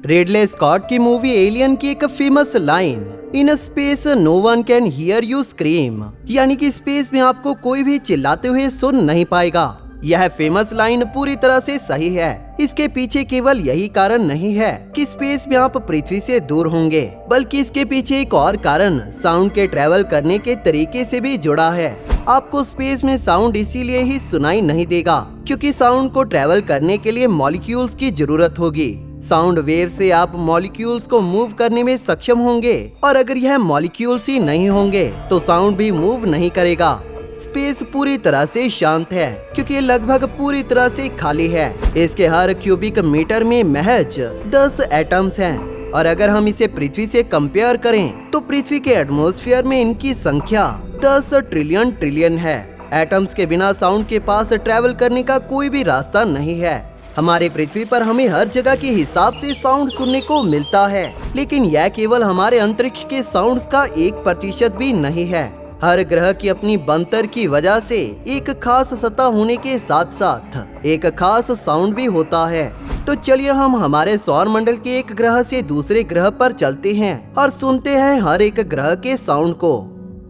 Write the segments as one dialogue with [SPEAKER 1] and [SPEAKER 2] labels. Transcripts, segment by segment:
[SPEAKER 1] Ridley Scott की movie Alien की एक famous line, in space no one can hear you scream, यानी कि स्पेस में आपको कोई भी चिल्लाते हुए सुन नहीं पाएगा। यह फेमस लाइन पूरी तरह से सही है। इसके पीछे केवल यही कारण नहीं है कि स्पेस में आप पृथ्वी से दूर होंगे, बल्कि इसके पीछे एक और कारण साउंड के ट्रेवल करने के तरीके से भी जुड़ा है। आपको स्पेस में साउंड इसीलिए ही सुनाई नहीं देगा क्योंकि साउंड को ट्रेवल करने के लिए मॉलिक्यूल्स की जरूरत होगी। साउंड वेव से आप मॉलिक्यूल्स को मूव करने में सक्षम होंगे, और अगर यह मॉलिक्यूल्स ही नहीं होंगे तो साउंड भी मूव नहीं करेगा। स्पेस पूरी तरह से शांत है क्योंकि ये लगभग पूरी तरह से खाली है। इसके हर क्यूबिक मीटर में महज 10 एटम्स हैं, और अगर हम इसे पृथ्वी से कंपेयर करें तो पृथ्वी के एटमॉस्फेयर में इनकी संख्या 10 ट्रिलियन है। एटम्स के बिना साउंड के पास ट्रैवल करने का कोई भी रास्ता नहीं है। हमारे पृथ्वी पर हमें हर जगह के हिसाब से साउंड सुनने को मिलता है, लेकिन यह केवल हमारे अंतरिक्ष के साउंड्स का 1% भी नहीं है। हर ग्रह की अपनी बनतर की वजह से एक खास सतह होने के साथ साथ एक खास साउंड भी होता है। तो चलिए हम हमारे सौर मंडल के एक ग्रह से दूसरे ग्रह पर चलते हैं और सुनते हैं हर एक ग्रह के साउंड को।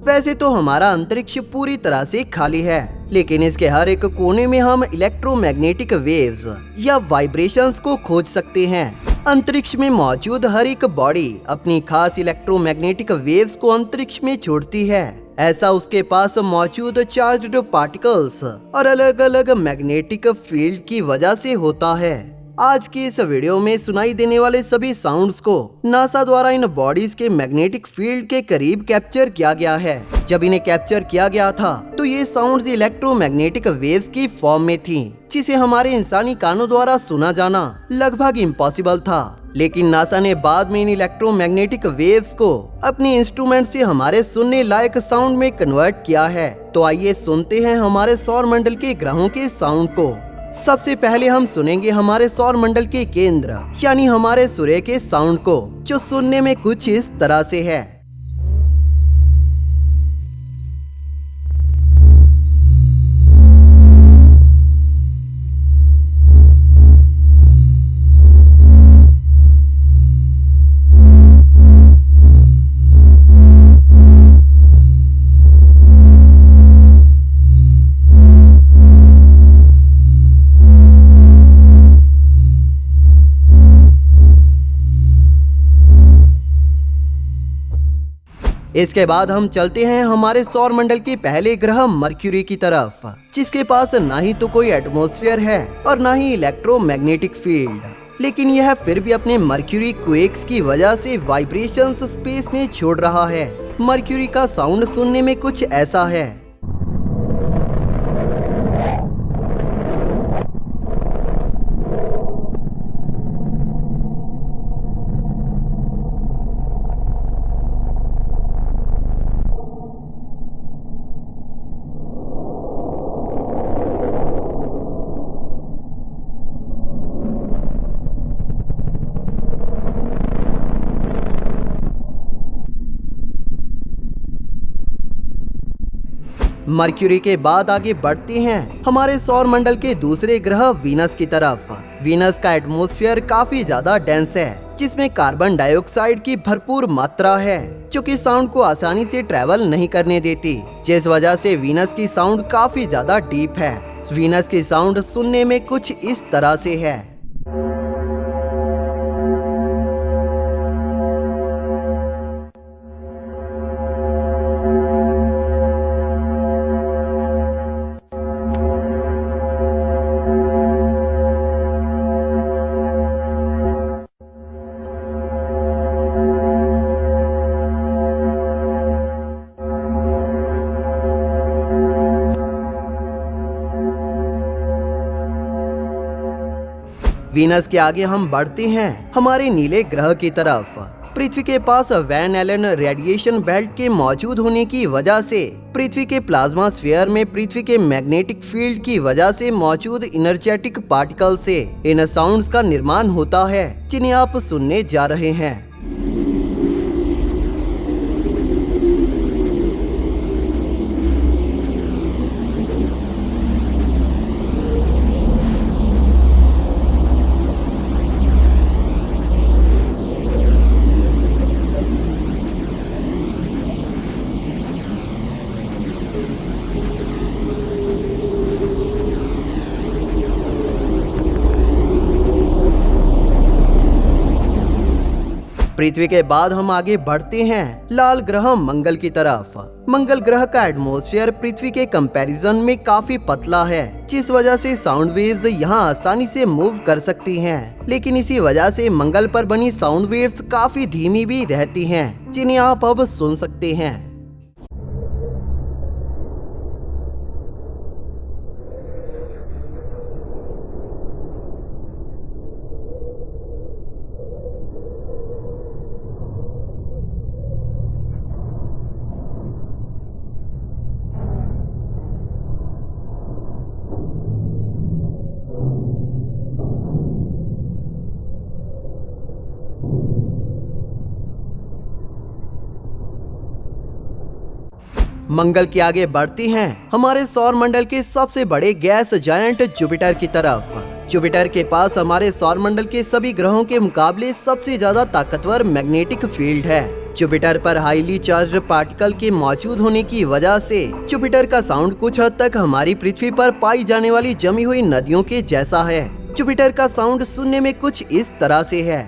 [SPEAKER 1] वैसे तो हमारा अंतरिक्ष पूरी तरह से खाली है, लेकिन इसके हर एक कोने में हम इलेक्ट्रोमैग्नेटिक वेव्स या वाइब्रेशंस को खोज सकते हैं। अंतरिक्ष में मौजूद हर एक बॉडी अपनी खास इलेक्ट्रोमैग्नेटिक वेव्स को अंतरिक्ष में छोड़ती है। ऐसा उसके पास मौजूद चार्ज्ड पार्टिकल्स और अलग अलग मैग्नेटिक फील्ड की वजह से होता है। आज की इस वीडियो में सुनाई देने वाले सभी साउंड्स को नासा द्वारा इन बॉडीज के मैग्नेटिक फील्ड के करीब कैप्चर किया गया है। जब इन्हें कैप्चर किया गया था तो ये साउंड्स इलेक्ट्रोमैग्नेटिक वेव्स की फॉर्म में थी, जिसे हमारे इंसानी कानों द्वारा सुना जाना लगभग इम्पॉसिबल था। लेकिन नासा ने बाद में इन इलेक्ट्रोमैग्नेटिक वेव्स को अपने इंस्ट्रूमेंट से हमारे सुनने लायक साउंड में कन्वर्ट किया है। तो आइए सुनते हैं हमारे सौर मंडल के ग्रहों के साउंड को। सबसे पहले हम सुनेंगे हमारे सौर मंडल के केंद्र यानी हमारे सूर्य के साउंड को, जो सुनने में कुछ इस तरह से है। इसके बाद हम चलते हैं हमारे सौर मंडल के पहले ग्रह मर्क्यूरी की तरफ, जिसके पास ना ही तो कोई एटमॉस्फेयर है और ना ही इलेक्ट्रोमैग्नेटिक फील्ड, लेकिन यह फिर भी अपने मर्क्यूरी क्वेक्स की वजह से वाइब्रेशंस स्पेस में छोड़ रहा है। मर्क्यूरी का साउंड सुनने में कुछ ऐसा है। मर्क्यूरी के बाद आगे बढ़ते हैं हमारे सौर मंडल के दूसरे ग्रह वीनस की तरफ। वीनस का एटमॉस्फेयर काफी ज्यादा डेंस है, जिसमें कार्बन डाइऑक्साइड की भरपूर मात्रा है, जो कि साउंड को आसानी से ट्रैवल नहीं करने देती, जिस वजह से वीनस की साउंड काफी ज्यादा डीप है। वीनस की साउंड सुनने में कुछ इस तरह से है। वीनस के आगे हम बढ़ते हैं हमारे नीले ग्रह की तरफ। पृथ्वी के पास वैन एलन रेडिएशन बेल्ट के मौजूद होने की वजह से पृथ्वी के प्लाज्मा स्फीयर में पृथ्वी के मैग्नेटिक फील्ड की वजह से मौजूद इनर्जेटिक पार्टिकल से इन साउंड्स का निर्माण होता है, जिन्हें आप सुनने जा रहे हैं। पृथ्वी के बाद हम आगे बढ़ते हैं लाल ग्रह मंगल की तरफ। मंगल ग्रह का एटमॉस्फेयर पृथ्वी के कंपैरिजन में काफी पतला है, जिस वजह से साउंड वेव्स यहाँ आसानी से मूव कर सकती हैं। लेकिन इसी वजह से मंगल पर बनी साउंड वेव्स काफी धीमी भी रहती हैं, जिन्हें आप अब सुन सकते हैं। मंगल के आगे बढ़ते हैं हमारे सौर मंडल के सबसे बड़े गैस जायंट जुपिटर की तरफ। जुपिटर के पास हमारे सौर मंडल के सभी ग्रहों के मुकाबले सबसे ज्यादा ताकतवर मैग्नेटिक फील्ड है। जुपिटर पर हाईली चार्ज्ड पार्टिकल के मौजूद होने की वजह से जुपिटर का साउंड कुछ हद तक हमारी पृथ्वी पर पाई जाने वाली जमी हुई नदियों के जैसा है। जुपिटर का साउंड सुनने में कुछ इस तरह से है।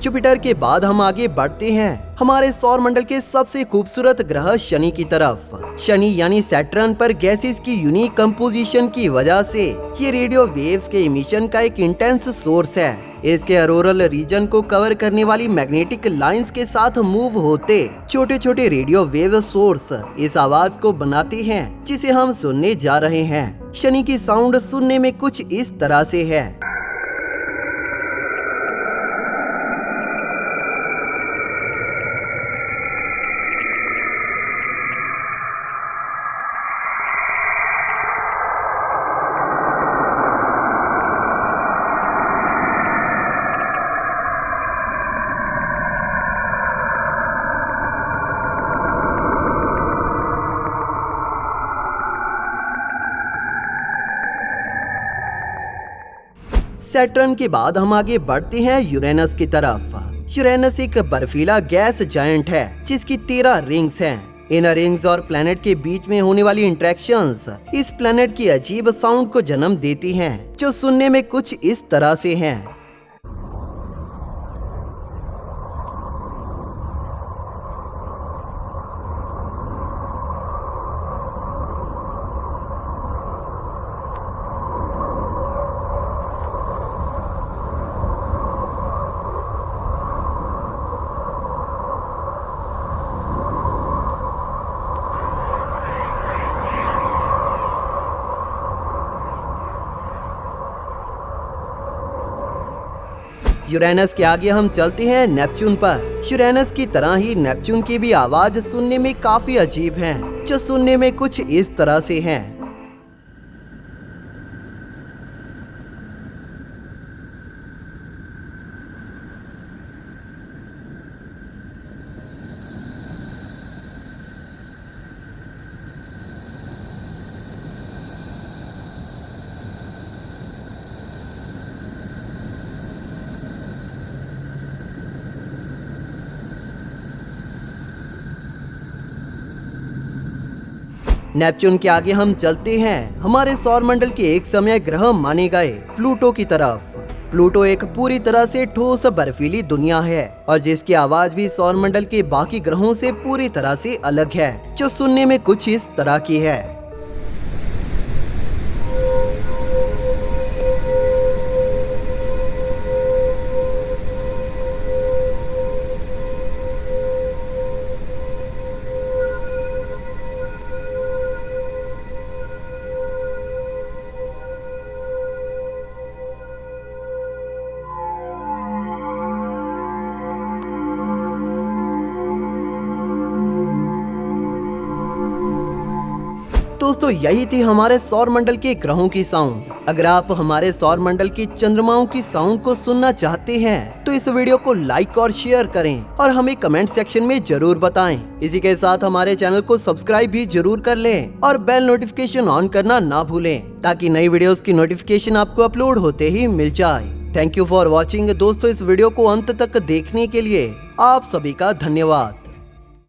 [SPEAKER 1] जुपिटर के बाद हम आगे बढ़ते हैं हमारे सौर मंडल के सबसे खूबसूरत ग्रह शनि की तरफ। शनि यानी सैटर्न पर गैसेस की यूनिक कंपोजिशन की वजह से ये रेडियो वेव्स के इमिशन का एक इंटेंस सोर्स है। इसके ऑरोरल रीजन को कवर करने वाली मैग्नेटिक लाइंस के साथ मूव होते छोटे छोटे रेडियो वेव सोर्स इस आवाज को बनाते हैं जिसे हम सुनने जा रहे हैं। शनि की साउंड सुनने में कुछ इस तरह से है। सैटर्न के बाद हम आगे बढ़ते हैं यूरेनस की तरफ। यूरेनस एक बर्फीला गैस जायंट है जिसकी 13 रिंग्स हैं। इन रिंग्स और प्लैनेट के बीच में होने वाली इंटरेक्शंस इस प्लैनेट की अजीब साउंड को जन्म देती हैं, जो सुनने में कुछ इस तरह से हैं। यूरेनस के आगे हम चलते हैं नेपच्यून पर। यूरेनस की तरह ही नेपच्यून की भी आवाज सुनने में काफी अजीब है, जो सुनने में कुछ इस तरह से है। नेपच्यून के आगे हम चलते हैं हमारे सौर मंडल के एक समय ग्रह माने गए प्लूटो की तरफ। प्लूटो एक पूरी तरह से ठोस बर्फीली दुनिया है और जिसकी आवाज भी सौर मंडल के बाकी ग्रहों से पूरी तरह से अलग है, जो सुनने में कुछ इस तरह की है। दोस्तों यही थी हमारे सौर मंडल के ग्रहों की साउंड। अगर आप हमारे सौर मंडल की चंद्रमाओं की साउंड को सुनना चाहते हैं तो इस वीडियो को लाइक और शेयर करें और हमें कमेंट सेक्शन में जरूर बताएं। इसी के साथ हमारे चैनल को सब्सक्राइब भी जरूर कर लें और बेल नोटिफिकेशन ऑन करना ना भूलें ताकि नई वीडियोस की नोटिफिकेशन आपको अपलोड होते ही मिल जाए। थैंक यू फॉर वॉचिंग दोस्तों। इस वीडियो को अंत तक देखने के लिए आप सभी का धन्यवाद।